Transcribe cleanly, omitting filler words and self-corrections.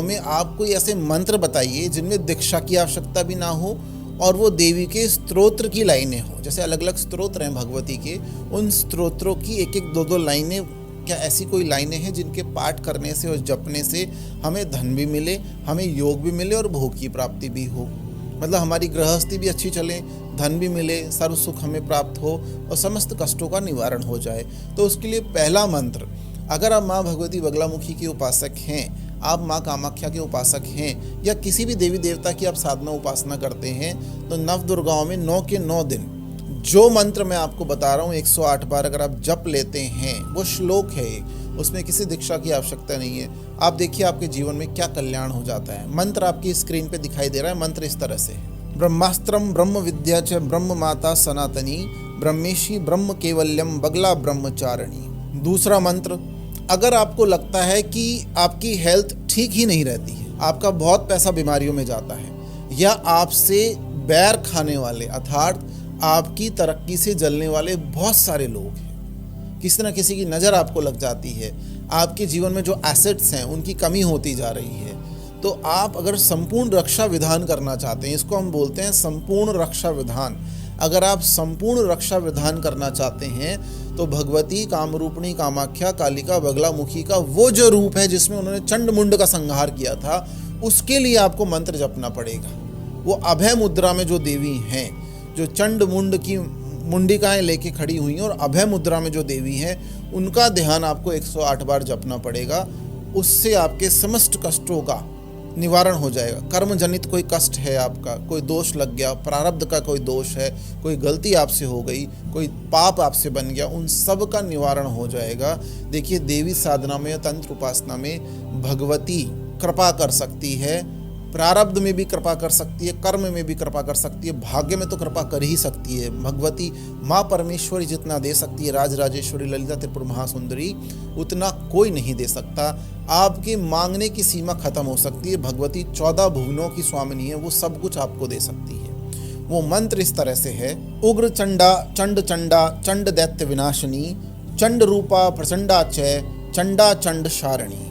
में आप कोई ऐसे मंत्र बताइए जिनमें दीक्षा की आवश्यकता भी ना हो और वो देवी के स्तोत्र की लाइनें हो। जैसे अलग अलग स्तोत्र हैं भगवती के, उन स्तोत्रों की एक एक दो दो लाइनें, क्या ऐसी कोई लाइनें हैं जिनके पाठ करने से और जपने से हमें धन भी मिले, हमें योग भी मिले और भोग की प्राप्ति भी हो, मतलब हमारी गृहस्थी भी अच्छी चले, धन भी मिले, सर्व सुख हमें प्राप्त हो और समस्त कष्टों का निवारण हो जाए। तो उसके लिए पहला मंत्र, अगर आप माँ भगवती बगलामुखी के उपासक हैं, आप माँ कामाख्या के उपासक हैं या किसी भी देवी देवता की आप साधना उपासना करते हैं, तो नव दुर्गाओं में 9 के 9 दिन जो मंत्र मैं आपको बता रहा हूँ 108 बार अगर आप जप लेते हैं, वो श्लोक है, उसमें किसी दीक्षा की आवश्यकता नहीं है। आप देखिए आपके जीवन में क्या कल्याण हो जाता है। मंत्र आपकी स्क्रीन पे दिखाई दे रहा है। मंत्र इस तरह से है, ब्रह्मास्त्रम ब्रह्म विद्या च ब्रह्म माता सनातनी ब्रह्मेशी ब्रह्म केवल्यम बगला ब्रह्मचारिणी। दूसरा मंत्र, अगर आपको लगता है कि आपकी हेल्थ ठीक ही नहीं रहती है, आपका बहुत पैसा बीमारियों में जाता है, या आपसे बैर खाने वाले अर्थात आपकी तरक्की से जलने वाले बहुत सारे लोग हैं, किसी न किसी की नज़र आपको लग जाती है, आपके जीवन में जो एसेट्स हैं उनकी कमी होती जा रही है, तो आप अगर संपूर्ण रक्षा विधान करना चाहते हैं, इसको हम बोलते हैं संपूर्ण रक्षा विधान, अगर आप संपूर्ण रक्षा विधान करना चाहते हैं तो भगवती कामरूपिणी कामाख्या कालिका बगलामुखी का वो जो रूप है जिसमें उन्होंने चंड मुंड का संहार किया था, उसके लिए आपको मंत्र जपना पड़ेगा। वो अभय मुद्रा में जो देवी हैं, जो चंड मुंड की मुंडिकाएं लेके खड़ी हुई हैं और अभय मुद्रा में जो देवी हैं, उनका ध्यान आपको 108 बार जपना पड़ेगा। उससे आपके समस्त कष्टों का निवारण हो जाएगा। कर्म जनित कोई कष्ट है, आपका कोई दोष लग गया, प्रारब्ध का कोई दोष है, कोई गलती आपसे हो गई, कोई पाप आपसे बन गया, उन सब का निवारण हो जाएगा। देखिए, देवी साधना में, तंत्र उपासना में भगवती कृपा कर सकती है, प्रारब्ध में भी कृपा कर सकती है, कर्म में भी कृपा कर सकती है, भाग्य में तो कृपा कर ही सकती है। भगवती माँ परमेश्वरी जितना दे सकती है, राजराजेश्वरी ललिता त्रिपुर महासुंदरी, उतना कोई नहीं दे सकता। आपके मांगने की सीमा खत्म हो सकती है। भगवती 14 भुवनों की स्वामिनी है, वो सब कुछ आपको दे सकती है। वो मंत्र इस तरह से है, उग्र चंडा चंड चंडा चंड दैत्य विनाशिनी चंड रूपा प्रचंडा च चंडा चंड शारणी।